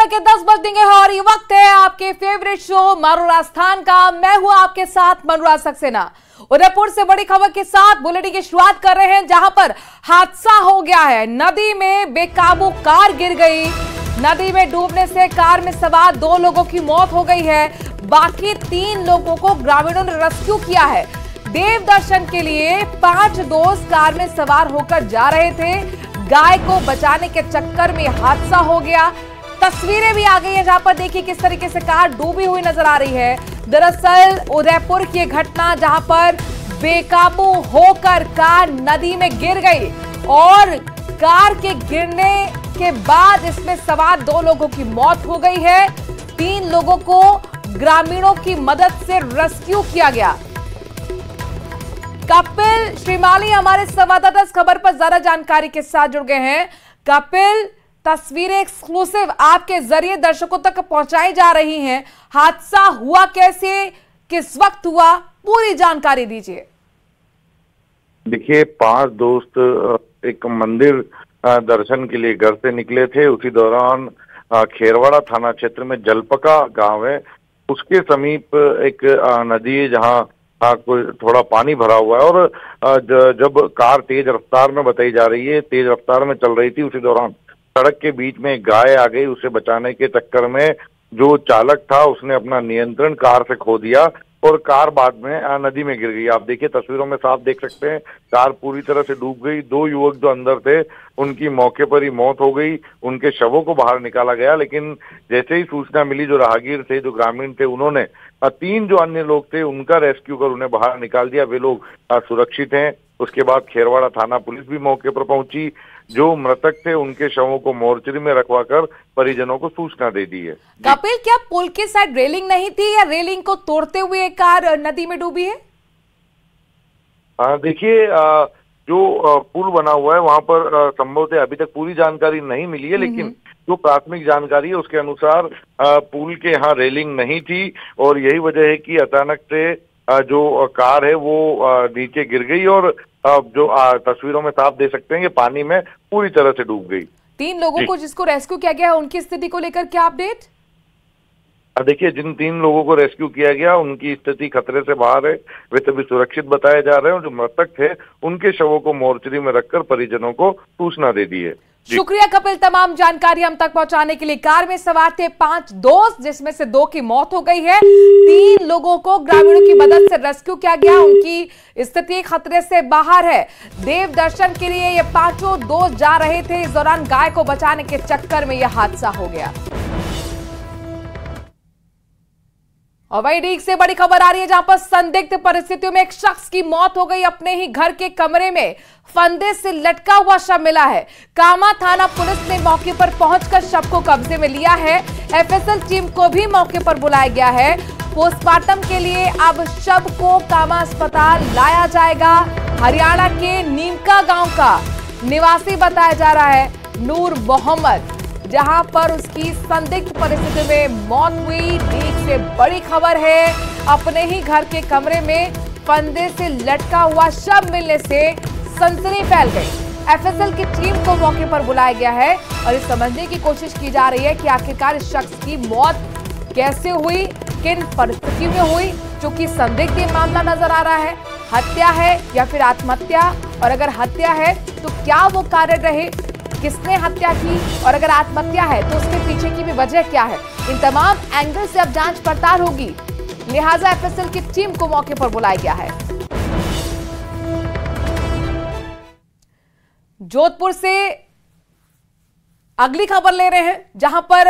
के 10 बज देंगे और ये वक्त है आपके फेवरेट शो मारो राजस्थान का। मैं हूं आपके साथ मनोराज सक्सेना। उदयपुर से बड़ी खबर के साथ बुलेटिन की शुरुआत कर रहे हैं, जहां पर हादसा हो गया है। नदी में बेकाबू कार गिर गई। नदी में डूबने से कार में सवार 2 लोगों की मौत हो गई है। बाकी 3 लोगों को ग्रामीणों ने रेस्क्यू किया है। देव दर्शन के लिए 5 दोस्त कार में सवार होकर जा रहे थे। गाय को बचाने के चक्कर में हादसा हो गया। तस्वीरें भी आ गई है, जहां पर देखिए किस तरीके से कार डूबी हुई नजर आ रही है। दरअसल उदयपुर की घटना, जहां पर बेकाबू होकर कार नदी में गिर गई और कार के गिरने के बाद इसमें सवार 2 लोगों की मौत हो गई है। 3 लोगों को ग्रामीणों की मदद से रेस्क्यू किया गया। कपिल श्रीमाली हमारे संवाददाता इस खबर पर ज्यादा जानकारी के साथ जुड़ गए हैं। कपिल, तस्वीरें एक्सक्लूसिव आपके जरिए दर्शकों तक पहुंचाई जा रही हैं। हादसा हुआ कैसे, किस वक्त हुआ, पूरी जानकारी दीजिए। देखिए, 5 दोस्त एक मंदिर दर्शन के लिए घर से निकले थे। उसी दौरान खेरवाड़ा थाना क्षेत्र में जलपका गांव है, उसके समीप एक नदी है जहां कोई थोड़ा पानी भरा हुआ है। और जब कार तेज रफ्तार में बताई जा रही है, तेज रफ्तार में चल रही थी, उसी दौरान सड़क के बीच में गाय आ गई। उसे बचाने के चक्कर में जो चालक था उसने अपना नियंत्रण कार से खो दिया और कार बाद में नदी में गिर गई। आप देखिए, तस्वीरों में साफ देख सकते हैं, कार पूरी तरह से डूब गई। 2 युवक जो अंदर थे उनकी मौके पर ही मौत हो गई। उनके शवों को बाहर निकाला गया, लेकिन जैसे ही सूचना मिली, जो राहगीर थे, जो ग्रामीण थे, उन्होंने 3 जो अन्य लोग थे उनका रेस्क्यू कर उन्हें बाहर निकाल दिया। वे लोग सुरक्षित हैं। उसके बाद खेरवाड़ा थाना पुलिस भी मौके पर पहुंची। जो मृतक थे उनके शवों को मोर्चरी में रखवाकर परिजनों को सूचना दे दी है। कपिल, क्या पुल के साइड रेलिंग नहीं थी या रेलिंग को तोड़ते हुए कार नदी में डूबी है? देखिए, जो पुल बना हुआ है वहां पर संभवतः अभी तक पूरी जानकारी नहीं मिली है, लेकिन जो प्राथमिक जानकारी है उसके अनुसार पुल के यहाँ रेलिंग नहीं थी और यही वजह है कि अचानक से जो कार है वो नीचे गिर गई और जो तस्वीरों में साफ दे सकते हैं कि पानी में पूरी तरह से डूब गई। 3 लोगों को जिसको रेस्क्यू किया गया, उनकी स्थिति को लेकर क्या अपडेट? देखिए, जिन 3 लोगों को रेस्क्यू किया गया उनकी स्थिति खतरे से बाहर है। वे सभी सुरक्षित बताए जा रहे हैं और जो मृतक थे उनके शवों को मोर्चरी में रखकर परिजनों को सूचना दे दी है। शुक्रिया कपिल, तमाम जानकारी हम तक पहुंचाने के लिए। कार में सवार थे 5 दोस्त, जिसमें से 2 की मौत हो गई है। 3 लोगों को ग्रामीणों की मदद से रेस्क्यू किया गया। उनकी स्थिति खतरे से बाहर है। देव दर्शन के लिए ये 5 दोस्त जा रहे थे। इस दौरान गाय को बचाने के चक्कर में यह हादसा हो गया। और वही डीग से बड़ी खबर आ रही है, जहां पर संदिग्ध परिस्थितियों में एक शख्स की मौत हो गई। अपने ही घर के कमरे में फंदे से लटका हुआ शव मिला है। कामा थाना पुलिस ने मौके पर पहुंचकर शव को कब्जे में लिया है। एफएसएल टीम को भी मौके पर बुलाया गया है। पोस्टमार्टम के लिए अब शव को कामा अस्पताल लाया जाएगा। हरियाणा के नीमका गांव का निवासी बताया जा रहा है नूर मोहम्मद, जहां पर उसकी संदिग्ध परिस्थिति में मौत हुई। डीग से बड़ी खबर है, अपने ही घर के कमरे में फंदे से लटका हुआ शव मिलने से सनसनी फैल गई। एफएसएल की टीम को मौके पर बुलाया गया है और इस समझने की कोशिश की जा रही है कि आखिरकार इस शख्स की मौत कैसे हुई, किन परिस्थितियों में हुई। चूंकि संदिग्ध ये मामला नजर आ रहा है, हत्या है या फिर आत्महत्या, और अगर हत्या है तो क्या वो कारण रहे, किसने हत्या की, और अगर आत्महत्या है तो उसके पीछे की भी वजह क्या है। इन तमाम एंगल से अब जांच पड़ताल होगी, लिहाजा एफएसएल की टीम को मौके पर बुलाया गया है। जोधपुर से अगली खबर ले रहे हैं, जहां पर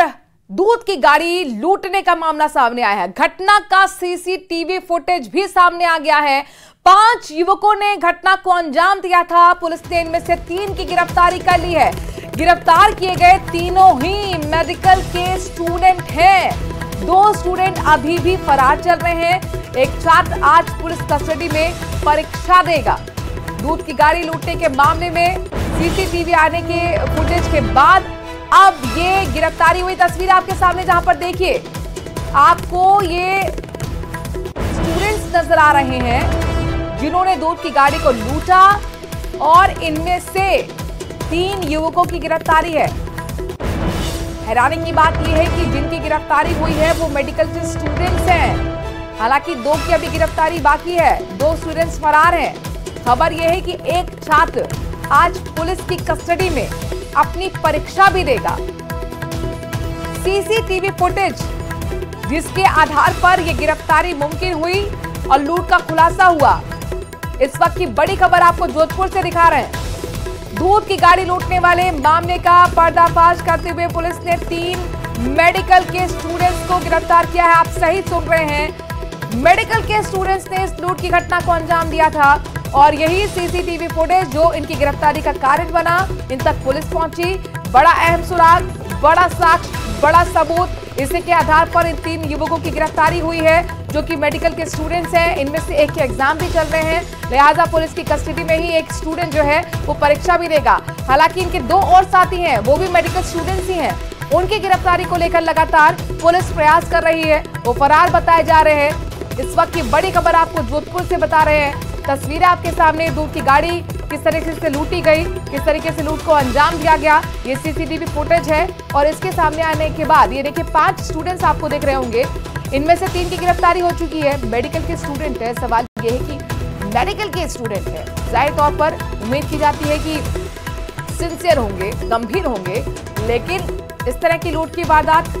दूध की गाड़ी लूटने का मामला सामने आया है। घटना का सीसीटीवी फुटेज भी सामने आ गया है। 5 युवकों ने घटना को अंजाम दिया था। पुलिस ने इनमें से 3 की गिरफ्तारी कर ली है। गिरफ्तार किए गए तीनों ही मेडिकल के स्टूडेंट हैं। 2 स्टूडेंट अभी भी फरार चल रहे हैं। एक छात्र आज पुलिस कस्टडी में परीक्षा देगा। दूध की गाड़ी लूटने के मामले में सीसीटीवी आने के फुटेज के बाद अब ये गिरफ्तारी हुई। तस्वीर आपके सामने, जहां पर देखिए आपको ये स्टूडेंट्स नजर आ रहे हैं जिन्होंने दूध की गाड़ी को लूटा और इनमें से 3 युवकों की गिरफ्तारी है। हैरानी की बात यह है कि जिनकी गिरफ्तारी हुई है वो मेडिकल के स्टूडेंट्स हैं। हालांकि 2 की अभी गिरफ्तारी बाकी है, 2 स्टूडेंट्स फरार हैं। खबर यह है कि एक छात्र आज पुलिस की कस्टडी में अपनी परीक्षा भी देगा। सीसीटीवी फुटेज जिसके आधार पर यह गिरफ्तारी मुमकिन हुई और लूट का खुलासा हुआ। इस वक्त की बड़ी खबर आपको जोधपुर से दिखा रहे हैं। दूध की गाड़ी लूटने वाले मामले का पर्दाफाश करते हुए पुलिस ने 3 मेडिकल के स्टूडेंट्स को गिरफ्तार किया है। आप सही सुन रहे हैं, मेडिकल के स्टूडेंट्स ने इस लूट की घटना को अंजाम दिया था और यही सीसीटीवी फुटेज जो इनकी गिरफ्तारी का कारण बना। इन तक पुलिस पहुंची, बड़ा अहम सुराग, बड़ा साक्ष्य, बड़ा सबूत, इसी के आधार पर इन 3 युवकों की गिरफ्तारी हुई है जो कि मेडिकल के स्टूडेंट्स हैं। इनमें से एक के एग्जाम भी चल रहे हैं, लिहाजा पुलिस की कस्टडी में ही एक स्टूडेंट जो है वो परीक्षा भी देगा। हालांकि इनके 2 और साथी हैं, वो भी मेडिकल स्टूडेंट्स ही हैं। उनकी गिरफ्तारी को लेकर लगातार पुलिस प्रयास कर रही है, वो फरार बताए जा रहे हैं। इस वक्त की बड़ी खबर आपको जोधपुर से बता रहे हैं। तस्वीरें आपके सामने, दूध की गाड़ी किस तरीके से लूटी गई, किस तरीके से लूट को अंजाम दिया गया, ये सीसीटीवी फुटेज है। और इसके सामने आने के बाद ये देखिए 5 स्टूडेंट्स आपको देख रहे होंगे, इनमें से 3 की गिरफ्तारी हो चुकी है। मेडिकल के स्टूडेंट है। सवाल ये है कि मेडिकल के स्टूडेंट है, जाहिर तौर पर उम्मीद की जाती है कि सिंसियर होंगे, गंभीर होंगे, लेकिन इस तरह की लूट की वारदात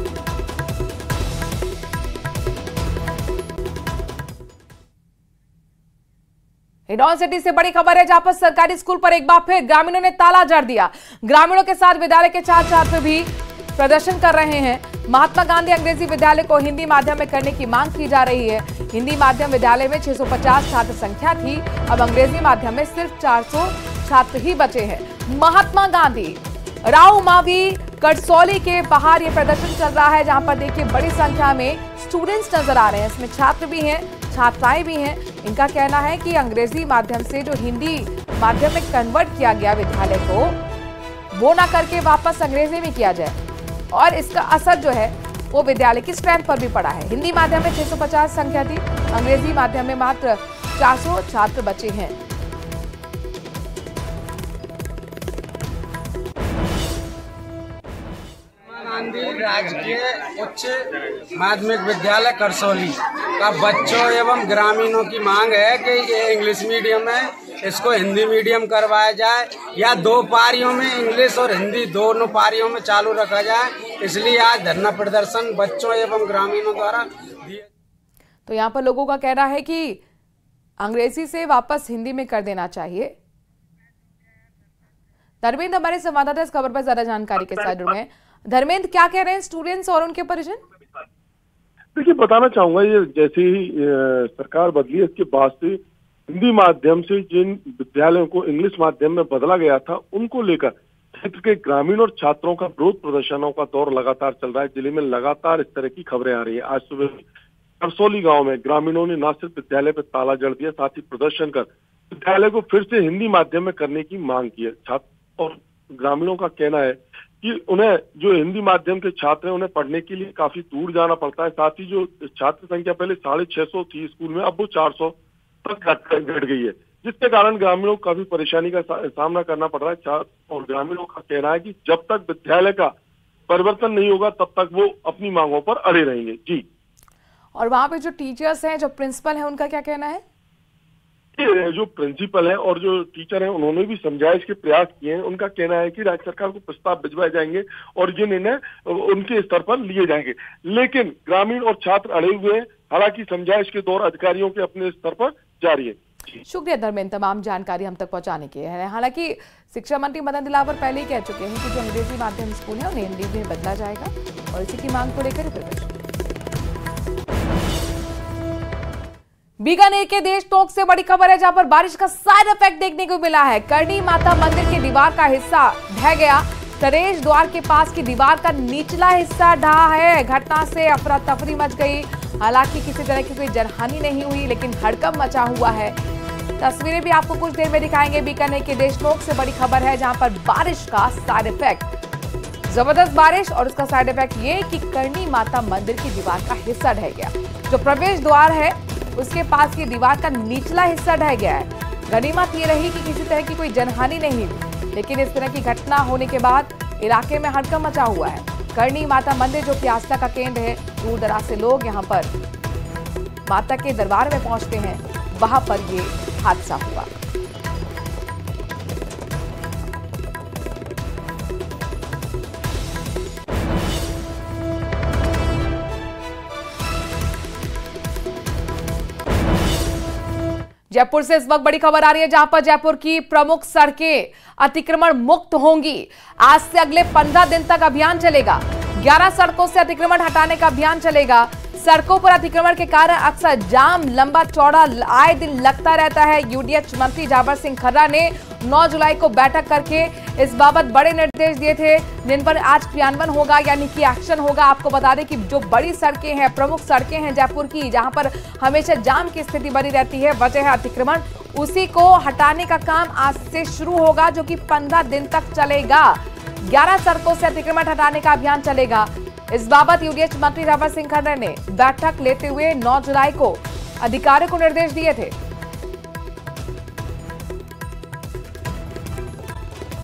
हिंडौन सिटी से बड़ी खबर है, जहां पर सरकारी स्कूल पर एक बार फिर ग्रामीणों ने ताला जड़ दिया। ग्रामीणों के साथ विद्यालय के छात्र भी प्रदर्शन कर रहे हैं। महात्मा गांधी अंग्रेजी विद्यालय को हिंदी माध्यम में करने की मांग की जा रही है। हिंदी माध्यम विद्यालय में 650 छात्र संख्या थी, अब अंग्रेजी माध्यम में सिर्फ 400 छात्र ही बचे हैं। महात्मा गांधी राव मावी करसौली के बाहर ये प्रदर्शन चल रहा है, जहां पर देखिए बड़ी संख्या में स्टूडेंट्स नजर आ रहे हैं। इसमें छात्र भी हैं, छात्राएं भी हैं। इनका कहना है कि अंग्रेजी माध्यम से जो हिंदी माध्यम में कन्वर्ट किया गया विद्यालय को, वो ना करके वापस अंग्रेजी में किया जाए और इसका असर जो है वो विद्यालय की स्ट्रेंथ पर भी पड़ा है। हिंदी माध्यम में 650 संख्या थी, अंग्रेजी माध्यम में मात्र 400 छात्र बचे हैं। गांधी राजकीय उच्च माध्यमिक विद्यालय करसौली का बच्चों एवं ग्रामीणों की मांग है कि ये इंग्लिश मीडियम है, इसको हिंदी मीडियम करवाया जाए या 2 पारियों में इंग्लिश और हिंदी दोनों पारियों में चालू रखा जाए। इसलिए आज धरना प्रदर्शन बच्चों एवं ग्रामीणों द्वारा दिए। तो यहाँ पर लोगों का कहना है कि अंग्रेजी से वापस हिंदी में कर देना चाहिए। धर्मेंद्र हमारे संवाददाता इस खबर पर ज्यादा जानकारी के साथ जुड़े हैं। धर्मेंद्र, क्या कह रहे हैं स्टूडेंट्स और उनके परिजन? देखिए, बताना चाहूंगा, ये जैसे ही सरकार बदली, इसके बाद से हिंदी माध्यम से जिन विद्यालयों को इंग्लिश माध्यम में बदला गया था, उनको लेकर क्षेत्र के ग्रामीण और छात्रों का विरोध प्रदर्शनों का दौर लगातार चल रहा है। जिले में लगातार इस तरह की खबरें आ रही है। आज सुबह करसौली गांव में ग्रामीणों ने न सिर्फ विद्यालय पर ताला जड़ दिया, साथ ही प्रदर्शन कर विद्यालय को फिर से हिंदी माध्यम में करने की मांग की है। छात्र और ग्रामीणों का कहना है कि उन्हें जो हिंदी माध्यम के छात्र हैं, उन्हें पढ़ने के लिए काफी दूर जाना पड़ता है। साथ ही जो छात्र संख्या पहले 650 थी स्कूल में, अब वो 400 तक घट गई है, जिसके कारण ग्रामीणों को काफी परेशानी का सामना करना पड़ रहा है। छात्र और ग्रामीणों का कहना है कि जब तक विद्यालय का परिवर्तन नहीं होगा तब तक वो अपनी मांगों पर अड़े रहेंगे। जी। और वहां पे जो टीचर्स हैं, जो प्रिंसिपल हैं, उनका क्या कहना है? जो प्रिंसिपल है और जो टीचर हैं, उन्होंने भी समझाइश के प्रयास किए हैं। उनका कहना है कि राज्य सरकार को प्रस्ताव भिजवाए जाएंगे और ये निर्णय उनके स्तर पर लिए जाएंगे, लेकिन ग्रामीण और छात्र अड़े हुए हैं। हालांकि समझाइश के दौर अधिकारियों के अपने स्तर पर जारी है। शुक्रिया धर्मेंद्र, तमाम जानकारी हम तक पहुंचाने के लिए। हालांकि शिक्षा मंत्री मदन दिलावर पहले ही कह चुके हैं कि जो अंग्रेजी माध्यम स्कूल है उन्हें हिंदी में बदला जाएगा और इसी की मांग को लेकर प्रदर्शन। बीकानेर के देशनोक से बड़ी खबर है, जहां पर बारिश का साइड इफेक्ट देखने को मिला है। करणी माता मंदिर की दीवार का हिस्सा ढह गया। प्रवेश द्वार के पास की दीवार का निचला हिस्सा ढहा है। घटना से अफरा तफरी मच गई। हालांकि किसी तरह की कोई जनहानि नहीं हुई, लेकिन हड़कंप मचा हुआ है। तस्वीरें भी आपको कुछ देर में दिखाएंगे। बीकानेर के देशनोक से बड़ी खबर है, जहां पर बारिश का साइड इफेक्ट, जबरदस्त बारिश और उसका साइड इफेक्ट ये कि करणी माता मंदिर की दीवार का हिस्सा ढह गया। जो प्रवेश द्वार है उसके पास की दीवार का निचला हिस्सा ढह गया है। गनीमत ये रही कि किसी तरह की कोई जनहानि नहीं हुई, लेकिन इस तरह की घटना होने के बाद इलाके में हड़कंप मचा हुआ है। करणी माता मंदिर जो कि आस्था का केंद्र है, दूर दराज से लोग यहां पर माता के दरबार में पहुंचते हैं, वहां पर ये हादसा हुआ। जयपुर से इस वक्त बड़ी खबर आ रही है, जहां पर जयपुर की प्रमुख सड़कें अतिक्रमण मुक्त होंगी। आज से अगले 15 दिन तक अभियान चलेगा। 11 सड़कों से अतिक्रमण हटाने का अभियान चलेगा। सड़कों पर अतिक्रमण के कारण अक्सर जाम लंबा चौड़ा आए दिन लगता रहता है। यूडीएच मंत्री जाबर सिंह खर्रा ने 9 जुलाई को बैठक करके इस बाबत बड़े निर्देश दिए थे, जिन पर आज क्रियान्वयन होगा, यानी कि एक्शन होगा। आपको बता दें कि जो बड़ी सड़कें हैं, प्रमुख सड़कें हैं जयपुर की, जहां पर हमेशा जाम की स्थिति बनी रहती है, वजह है अतिक्रमण, उसी को हटाने का काम आज से शुरू होगा, जो कि 15 दिन तक चलेगा। 11 सड़कों से अतिक्रमण हटाने का अभियान चलेगा। इस बाबत यूडीएच मंत्री जाबर सिंह खर्रा ने बैठक लेते हुए 9 जुलाई को अधिकारियों को निर्देश दिए थे।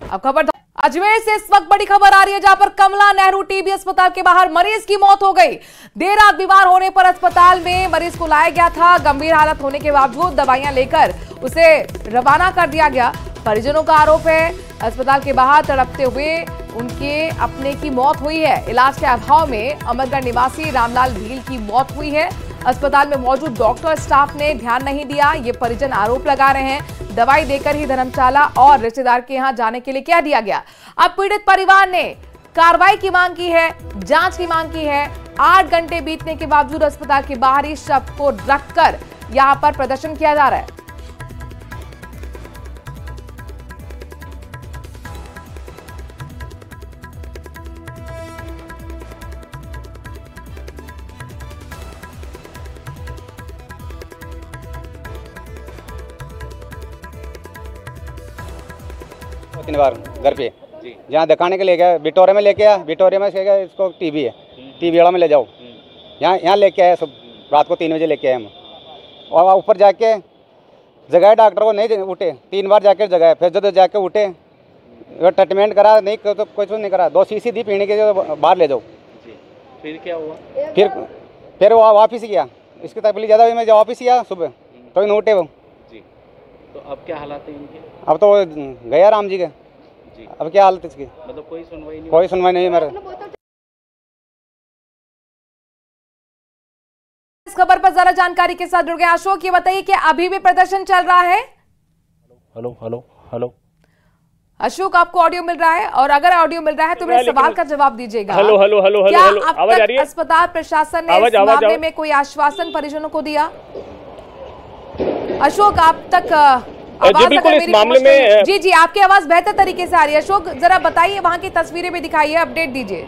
अब खबर अजमेर से इस वक्त बड़ी खबर आ रही है, जहां पर कमला नेहरू टीबी अस्पताल के बाहर मरीज की मौत हो गई। देर रात बीमार होने पर अस्पताल में मरीज को लाया गया था। गंभीर हालत होने के बावजूद दवाइयां लेकर उसे रवाना कर दिया गया। परिजनों का आरोप है अस्पताल के बाहर तड़पते हुए उनके अपने की मौत हुई है। इलाज के अभाव में अमरगढ़ निवासी रामलाल भील की मौत हुई है। अस्पताल में मौजूद डॉक्टर स्टाफ ने ध्यान नहीं दिया, ये परिजन आरोप लगा रहे हैं। दवाई देकर ही धर्मशाला और रिश्तेदार के यहां जाने के लिए कह दिया गया। अब पीड़ित परिवार ने कार्रवाई की मांग की है, जांच की मांग की है। 8 घंटे बीतने के बावजूद अस्पताल के बाहर ही शव को रखकर यहां पर प्रदर्शन किया जा रहा है। तीन बार घर पे जहाँ दिखाने के लिए गया, विक्टोरिया में लेके आया, विक्टोरिया में गया इसको टीबी है, टीबी वाला में ले जाओ, यहाँ लेके आए सब रात को 3 बजे लेके आए हम। और ऊपर जाके जगाए डॉक्टर को, नहीं उठे, 3 बार जाके जगाए, फिर जब जाके उठे ट्रीटमेंट करा, नहीं तो कुछ नहीं करा। 2 शीशी दी पीने के, बाहर ले जाओ। फिर क्या हुआ? फिर वो वापिस गया, इसकी तकलीफ ज़्यादा हुई, मैं वापिस गया सुबह तो नहीं उठे वो। तो अब क्या हालात है इनके? अब तो गया राम जी के जी। अब क्या हालत इसकी? मतलब कोई सुनवाई नहीं? कोई सुनवाई नहीं मेरे। इस खबर पर जरा जानकारी के साथ जुड़ गए अशोक, ये बताइए कि अभी भी प्रदर्शन चल रहा है? हेलो हेलो हेलो अशोक, आपको ऑडियो मिल रहा है? और अगर ऑडियो मिल रहा है तो मेरे सवाल का जवाब दीजिएगा। हेलो हेलो हेलो क्या हेलो अब आवाज आ तक रही है? अस्पताल प्रशासन ने इस मामले में कोई आश्वासन परिजनों को दिया? अशोक, आप तक जी बिल्कुल इस मामले में जी आपकी आवाज बेहतर तरीके से आ रही है। अशोक, जरा बताइए, वहां की तस्वीरें भी दिखाइए, अपडेट दीजिए।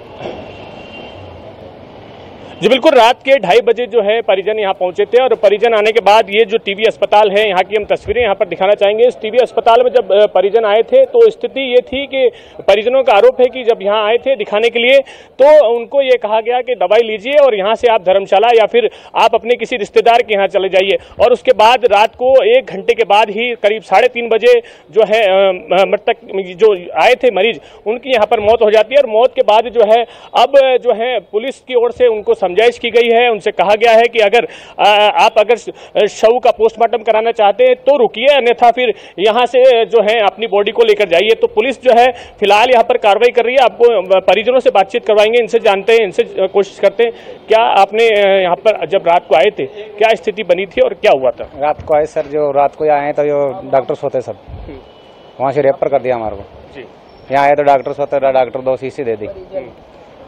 जी बिल्कुल, रात के 2:30 बजे जो है परिजन यहाँ पहुंचे थे और परिजन आने के बाद ये जो टीबी अस्पताल है, यहाँ की हम तस्वीरें यहाँ पर दिखाना चाहेंगे। इस टीबी अस्पताल में जब परिजन आए थे तो स्थिति ये थी कि परिजनों का आरोप है कि जब यहाँ आए थे दिखाने के लिए तो उनको ये कहा गया कि दवाई लीजिए और यहाँ से आप धर्मशाला या फिर आप अपने किसी रिश्तेदार के यहाँ चले जाइए। और उसके बाद रात को 1 घंटे के बाद ही करीब 3:30 बजे जो है मृतक जो आए थे मरीज, उनकी यहाँ पर मौत हो जाती है। और मौत के बाद जो है अब जो है पुलिस की ओर से उनको समझाइश की गई है। उनसे कहा गया है कि अगर आप शव का पोस्टमार्टम कराना चाहते हैं तो रुकिए, अन्यथा फिर यहां से जो है अपनी बॉडी को लेकर जाइए। तो पुलिस जो है फिलहाल यहां पर कार्रवाई कर रही है। आपको परिजनों से बातचीत करवाएंगे, इनसे जानते हैं, इनसे कोशिश करते हैं। क्या आपने यहाँ पर जब रात को आए थे क्या स्थिति बनी थी और क्या हुआ था? रात को आए सर, जो रात को आए तो जो डॉक्टर सोते सब वहाँ से रेफर कर दिया हमारे को। यहाँ आए तो डॉक्टर सोते, डॉक्टर 2 शीशी दे दी,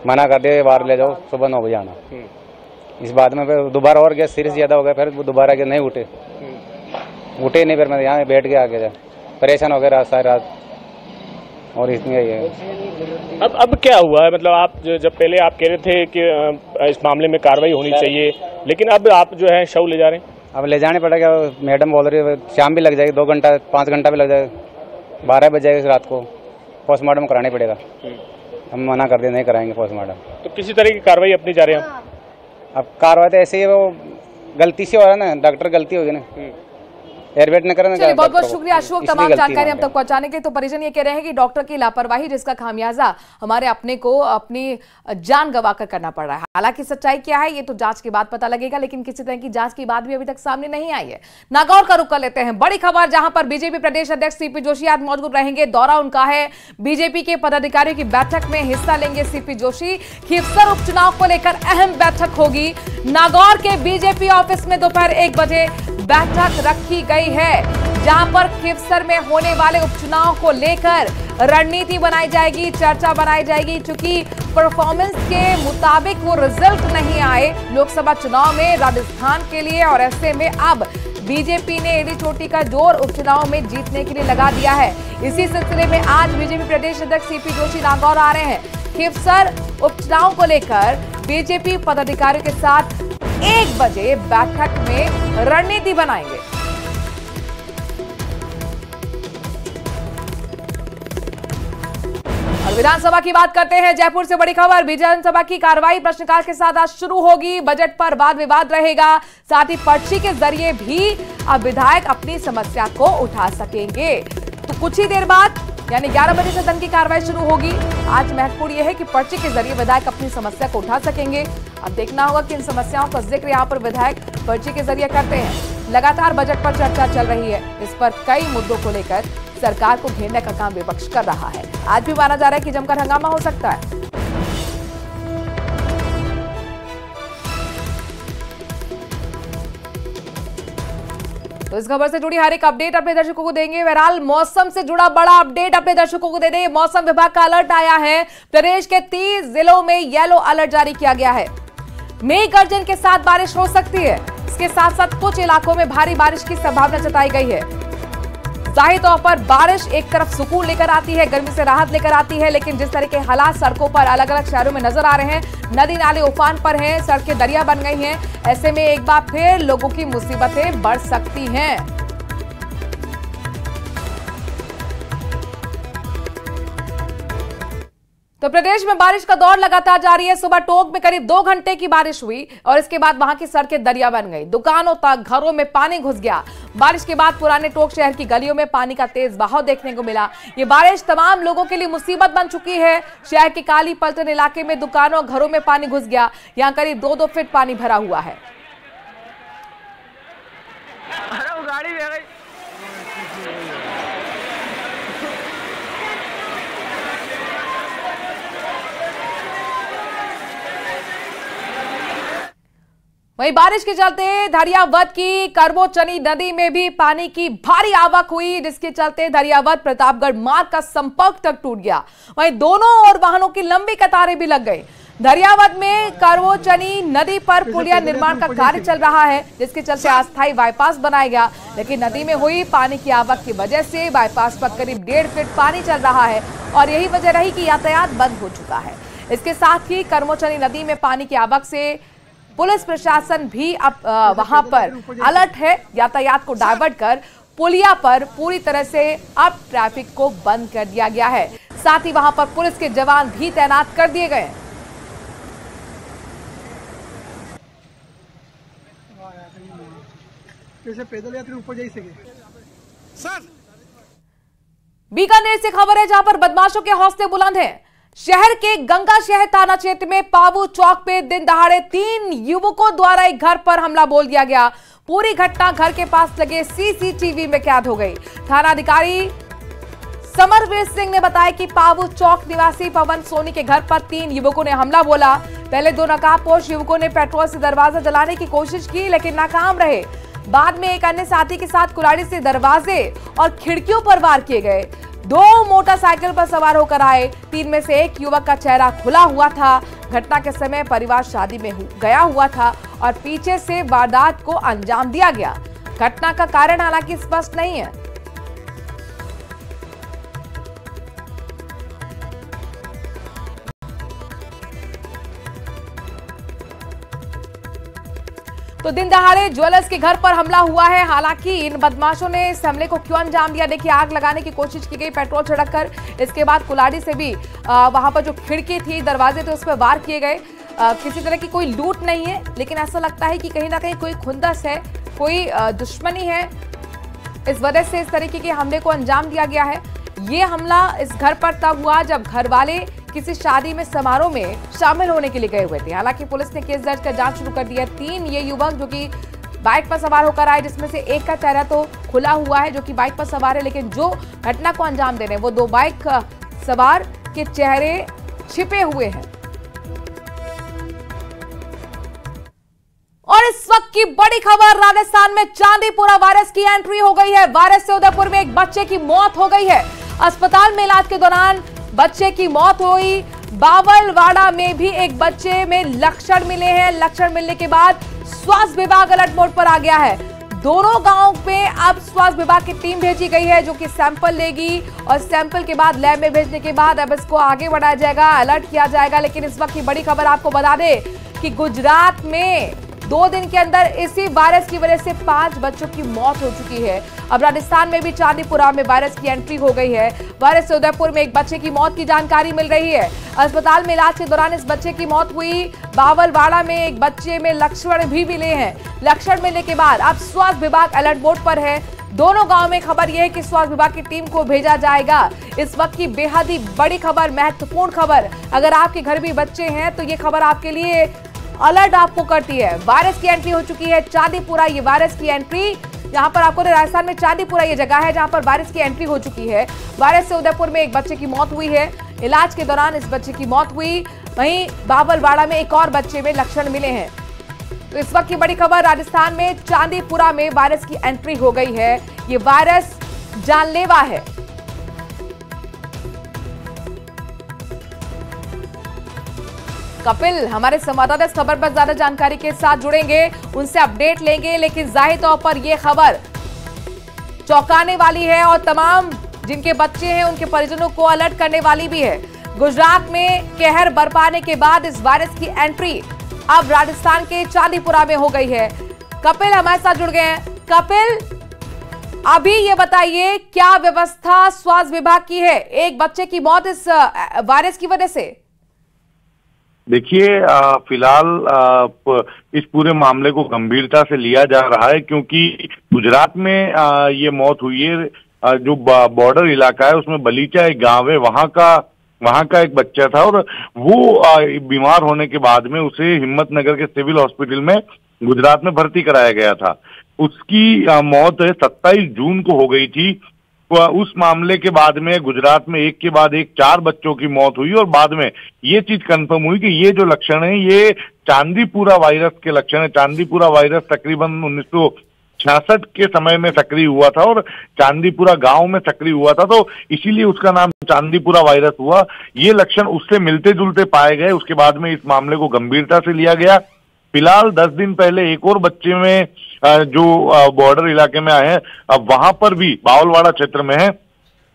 मना कर दिया बाहर ले जाओ, सुबह 9 बजे आना। इस बाद में फिर दोबारा और गया, सीरियस ज्यादा हो गया, फिर दोबारा गया, नहीं उठे नहीं। फिर मैं यहाँ बैठ के आगे जा परेशान हो गया सारी रात। और इसमें यही है। अब क्या हुआ है? मतलब आप जब पहले आप कह रहे थे कि इस मामले में कार्रवाई होनी चाहिए, लेकिन अब आप जो है शव ले जा रहे हैं? अब ले जाने पड़ेगा, मैडम बोल रही है शाम भी लग जाएगी, 2 घंटा 5 घंटा भी लग जाएगा, 12 बज जाएगी रात को, पोस्टमार्टम कराना पड़ेगा। हम मना कर दिए, नहीं कराएंगे पोस्टमार्टम। तो किसी तरह की कार्रवाई अपनी जा रहे हैं? अब कार्रवाई तो ऐसे ही, वो गलती से हो रहा है ना, डॉक्टर गलती होगी ना, एयरवेट न करें। चलिए, बहुत बहुत शुक्रिया अशोक तमाम जानकारी हम तक पहुंचाने के। तो परिजन ये कह रहे हैं कि डॉक्टर की लापरवाही जिसका खामियाजा हमारे अपने को अपनी जान गंवाकर करना पड़ रहा है। हालांकि सच्चाई क्या है ये तो जांच के बाद पता लगेगा, लेकिन किसी तरह की जांच की बात भी अभी तक सामने नहीं आई है। नागौर का रुख कर लेते हैं, बड़ी खबर जहां पर बीजेपी प्रदेश अध्यक्ष सीपी जोशी आज मौजूद रहेंगे। दौरा उनका है, बीजेपी के पदाधिकारियों की बैठक में हिस्सा लेंगे सीपी जोशी। खीवसर उपचुनाव को लेकर अहम बैठक होगी। नागौर के बीजेपी ऑफिस में दोपहर 1 बजे बैठक रखी गई है, जहां पर खीवसर में होने वाले उपचुनाव को लेकर रणनीति बनाई जाएगी, चर्चा बनाई जाएगी। चूंकि परफॉर्मेंस के मुताबिक वो रिजल्ट नहीं आए लोकसभा चुनाव में राजस्थान के लिए, और ऐसे में अब बीजेपी ने एड़ी चोटी का जोर उपचुनाव में जीतने के लिए लगा दिया है। इसी सिलसिले में आज बीजेपी प्रदेश अध्यक्ष सीपी जोशी नागौर आ रहे हैं। खीवसर उपचुनाव को लेकर बीजेपी पदाधिकारियों के साथ 1 बजे बैठक में रणनीति बनाएंगे। और विधानसभा की बात करते हैं, जयपुर से बड़ी खबर। विधानसभा की कार्रवाई प्रश्नकाल के साथ आज शुरू होगी। बजट पर वाद विवाद रहेगा, साथ ही पर्ची के जरिए भी अब विधायक अपनी समस्या को उठा सकेंगे। तो कुछ ही देर बाद यानी 11 बजे से सदन की कार्रवाई शुरू होगी। आज महत्वपूर्ण यह है कि पर्ची के जरिए विधायक अपनी समस्या को उठा सकेंगे। अब देखना होगा कि इन समस्याओं का जिक्र यहाँ पर विधायक पर्ची के जरिए करते हैं। लगातार बजट पर चर्चा चल रही है, इस पर कई मुद्दों को लेकर सरकार को घेरने का काम विपक्ष कर रहा है। आज भी माना जा रहा है कि जमकर हंगामा हो सकता है। तो इस खबर से जुड़ी हर एक अपडेट अपने दर्शकों को देंगे। बहरहाल मौसम से जुड़ा बड़ा अपडेट अपने दर्शकों को दे देंगे। मौसम विभाग का अलर्ट आया है, प्रदेश के 30 जिलों में येलो अलर्ट जारी किया गया है। मेघ गर्जन के साथ बारिश हो सकती है। इसके साथ साथ कुछ इलाकों में भारी बारिश की संभावना जताई गई है। जाहिर तौर पर बारिश एक तरफ सुकून लेकर आती है, गर्मी से राहत लेकर आती है, लेकिन जिस तरह के हालात सड़कों पर अलग अलग शहरों में नजर आ रहे हैं, नदी नाले उफान पर हैं, सड़कें दरिया बन गई हैं, ऐसे में एक बार फिर लोगों की मुसीबतें बढ़ सकती हैं। तो प्रदेश में बारिश का दौर लगातार जारी है। सुबह टोंक में करीब 2 घंटे की बारिश हुई और इसके बाद वहां की सड़कें दरिया बन गई, दुकानों तक घरों में पानी घुस गया। बारिश के बाद पुराने टोंक शहर की गलियों में पानी का तेज बहाव देखने को मिला। ये बारिश तमाम लोगों के लिए मुसीबत बन चुकी है। शहर के काली पलटन इलाके में दुकानों और घरों में पानी घुस गया। यहाँ करीब 2-2 फीट पानी भरा हुआ है। वहीं बारिश के चलते धरियावद की करबोचनी नदी में भी पानी की भारी आवक हुई, जिसके चलते धरियावद प्रतापगढ़ मार्ग का संपर्क तक टूट गया। वहीं दोनों ओर वाहनों की लंबी कतारें भी लग गई। धरियावद में करबोचनी नदी पर पुलिया निर्माण का कार्य चल रहा है, जिसके चलते अस्थायी बाईपास बनाया गया, लेकिन नदी में हुई पानी की आवक की वजह से बाईपास पर करीब 1.5 फीट पानी चल रहा है और यही वजह रही कि यातायात बंद हो चुका है। इसके साथ ही करबोचनी नदी में पानी की आवक से पुलिस प्रशासन भी अब वहां पर अलर्ट है। यातायात को डाइवर्ट कर पुलिया पर पूरी तरह से अब ट्रैफिक को बंद कर दिया गया है। साथ ही वहां पर पुलिस के जवान भी तैनात कर दिए गए। पैदल यात्री ऊपर जा सके सर। बीकानेर से खबर है, जहां पर बदमाशों के हौसले बुलंद हैं। शहर के गंगा शहर थाना क्षेत्र में पावू चौक पे दिन दहाड़े 3 युवकों द्वारा एक घर पर हमला बोल दिया गया। पूरी घटना घर के पास लगे सीसीटीवी में कैद हो गई। थाना अधिकारी समरवीर सिंह ने बताया कि पावू चौक निवासी पवन सोनी के घर पर 3 युवकों ने हमला बोला। पहले 2 नकाबपोश युवकों ने पेट्रोल से दरवाजा जलाने की कोशिश की, लेकिन नाकाम रहे। बाद में एक अन्य साथी के साथ कुल्हाड़ी से दरवाजे और खिड़कियों पर वार किए गए। 2 मोटरसाइकिल पर सवार होकर आए। 3 में से एक युवक का चेहरा खुला हुआ था। घटना के समय परिवार शादी में गया हुआ था और पीछे से वारदात को अंजाम दिया गया। घटना का कारण हालांकि स्पष्ट नहीं है। तो दिन दहाड़े ज्वेलर्स के घर पर हमला हुआ है। हालांकि इन बदमाशों ने इस हमले को क्यों अंजाम दिया, देखिए आग लगाने की कोशिश की गई पेट्रोल छिड़ककर। इसके बाद कुल्हाड़ी से भी वहां पर जो खिड़की थी, दरवाजे थे, उस पर वार किए गए। किसी तरह की कोई लूट नहीं है, लेकिन ऐसा लगता है कि कहीं ना कहीं कोई खुंदस है, कोई दुश्मनी है। इस वजह से इस तरीके के हमले को अंजाम दिया गया है। ये हमला इस घर पर तब हुआ जब घर वाले किसी शादी में समारोह में शामिल होने के लिए गए हुए थे। हालांकि पुलिस ने केस दर्ज कर जांच शुरू कर दी है। 3 ये युवक जो कि बाइक पर सवार होकर आए, जिसमें से एक का चेहरा तो खुला हुआ है जो कि बाइक पर सवार है, लेकिन जो घटना को अंजाम दे रहे हैं वो 2 बाइक सवार के चेहरे छिपे हुए हैं। और इस वक्त की बड़ी खबर, राजस्थान में चांदीपुरा वायरस की एंट्री हो गई है। वायरस से उदयपुर में एक बच्चे की मौत हो गई है। अस्पताल में इलाज के दौरान बच्चे की मौत हुई। बावलवाड़ा में भी एक बच्चे में लक्षण मिले हैं। लक्षण मिलने के बाद स्वास्थ्य विभाग अलर्ट मोड पर आ गया है। दोनों गांव पे अब स्वास्थ्य विभाग की टीम भेजी गई है जो कि सैंपल लेगी और सैंपल के बाद लैब में भेजने के बाद अब इसको आगे बढ़ाया जाएगा, अलर्ट किया जाएगा। लेकिन इस वक्त की बड़ी खबर आपको बता दें कि गुजरात में 2 दिन के अंदर इसी वायरस की वजह से 5 बच्चों की मौत हो चुकी है। अब राजस्थान में भी चांदीपुरा में वायरस की एंट्री हो गई है। वायरस से उदयपुर में एक बच्चे की मौत की जानकारी मिल रही है। अस्पताल में इलाज के दौरान इस बच्चे की मौत हुई। बावलवाड़ा में एक बच्चे में लक्षण भी मिले हैं। लक्षण मिलने के बाद अब स्वास्थ्य विभाग अलर्ट मोड पर है। दोनों गांव में खबर यह है कि स्वास्थ्य विभाग की टीम को भेजा जाएगा। इस वक्त की बेहद ही बड़ी खबर, महत्वपूर्ण खबर। अगर आपके घर भी बच्चे हैं तो ये खबर आपके लिए अलर्ट आपको करती है। वायरस की एंट्री हो चुकी है चांदीपुरा, ये वायरस की एंट्री यहां पर आपको राजस्थान में चांदीपुरा ये जगह है जहां पर वायरस की एंट्री हो चुकी है। वायरस से उदयपुर में एक बच्चे की मौत हुई है। इलाज के दौरान इस बच्चे की मौत हुई। वहीं बावलवाड़ा में एक और बच्चे में लक्षण मिले हैं। तो इस वक्त की बड़ी खबर, राजस्थान में चांदीपुरा में वायरस की एंट्री हो गई है। ये वायरस जानलेवा है। कपिल हमारे संवाददाता इस खबर पर ज्यादा जानकारी के साथ जुड़ेंगे, उनसे अपडेट लेंगे। लेकिन जाहिर तौर पर यह खबर चौंकाने वाली है और तमाम जिनके बच्चे हैं उनके परिजनों को अलर्ट करने वाली भी है। गुजरात में कहर बरपाने के बाद इस वायरस की एंट्री अब राजस्थान के चांदीपुरा में हो गई है। कपिल हमारे साथ जुड़ गए हैं। कपिल, अभी ये बताइए क्या व्यवस्था स्वास्थ्य विभाग की है? एक बच्चे की मौत इस वायरस की वजह से। देखिए, फिलहाल इस पूरे मामले को गंभीरता से लिया जा रहा है क्योंकि गुजरात में ये मौत हुई है। जो बॉर्डर इलाका है उसमें बलीचा एक गांव है, वहां का एक बच्चा था और वो बीमार होने के बाद में उसे हिम्मतनगर के सिविल हॉस्पिटल में गुजरात में भर्ती कराया गया था। उसकी मौत 27 जून को हो गई थी। उस मामले के बाद में गुजरात में एक के बाद एक 4 बच्चों की मौत हुई और बाद में ये चीज कंफर्म हुई कि ये जो लक्षण है ये चांदीपुरा वायरस के लक्षण है। चांदीपुरा वायरस तकरीबन 1966 के समय में सक्रिय हुआ था और चांदीपुरा गांव में सक्रिय हुआ था, तो इसीलिए उसका नाम चांदीपुरा वायरस हुआ। ये लक्षण उससे मिलते जुलते पाए गए। उसके बाद में इस मामले को गंभीरता से लिया गया। फिलहाल 10 दिन पहले एक और बच्चे में जो बॉर्डर इलाके में आए हैं, अब वहां पर भी बावलवाड़ा क्षेत्र में है,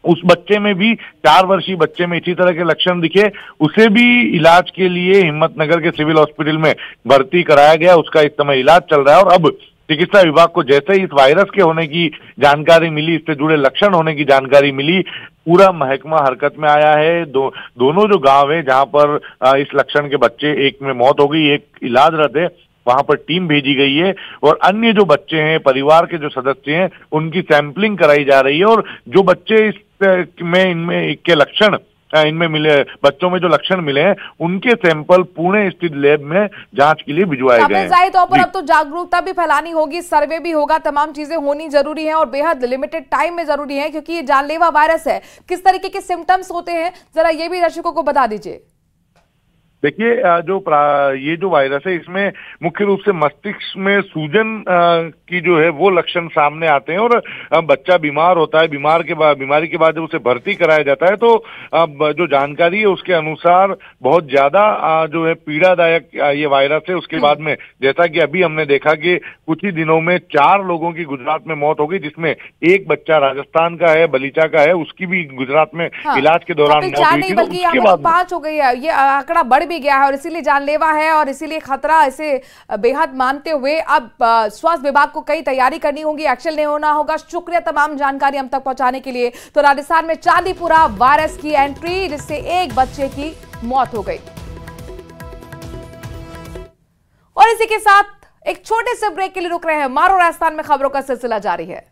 उस बच्चे में भी 4 वर्षीय बच्चे में इसी तरह के लक्षण दिखे। उसे भी इलाज के लिए हिम्मतनगर के सिविल हॉस्पिटल में भर्ती कराया गया। उसका इस समय इलाज चल रहा है और अब चिकित्सा विभाग को जैसे ही इस वायरस के होने की जानकारी मिली, इससे जुड़े लक्षण होने की जानकारी मिली, पूरा महकमा हरकत में आया है। दोनों जो गांव है जहां पर इस लक्षण के बच्चे, एक में मौत हो गई, एक इलाजरत है, वहां पर टीम भेजी गई है और अन्य जो बच्चे हैं, परिवार के जो सदस्य हैं, उनकी सैंपलिंग कराई जा रही है। और जो बच्चे इनमें के लक्षण इनमें मिले, बच्चों में जो लक्षण मिले हैं, उनके सैंपल पुणे स्थित लैब में जांच के लिए भिजवाए गए हैं। जाहिर तौर पर अब तो जागरूकता भी फैलानी होगी, सर्वे भी होगा, तमाम चीजें होनी जरूरी है और बेहद लिमिटेड टाइम में जरूरी है क्योंकि ये जानलेवा वायरस है। किस तरीके के सिम्टम्स होते हैं जरा ये भी दर्शकों को बता दीजिए। देखिए, ये जो वायरस है इसमें मुख्य रूप से मस्तिष्क में सूजन की जो है वो लक्षण सामने आते हैं और बच्चा बीमार होता है। बीमारी के बाद जब उसे भर्ती कराया जाता है तो जो जानकारी है उसके अनुसार बहुत ज्यादा जो है पीड़ादायक ये वायरस है। उसके बाद में जैसा कि अभी हमने देखा कि कुछ ही दिनों में 4 लोगों की गुजरात में मौत हो गई, जिसमें एक बच्चा राजस्थान का है, बलीचा का है, उसकी भी गुजरात में इलाज के दौरान मौत हुई थी। बल्कि उसके बाद 5 हो गई है, ये आंकड़ा बढ़ गया है और इसीलिए जानलेवा है और इसीलिए खतरा, इसे बेहद मानते हुए अब स्वास्थ्य विभाग को कई तैयारी करनी होगी, एक्शन लेना होगा। शुक्रिया तमाम जानकारी हम तक पहुंचाने के लिए। तो राजस्थान में चांदीपुरा वायरस की एंट्री, जिससे एक बच्चे की मौत हो गई। और इसी के साथ एक छोटे से ब्रेक के लिए रुक रहे हैं। मारो राजस्थान में खबरों का सिलसिला जारी है।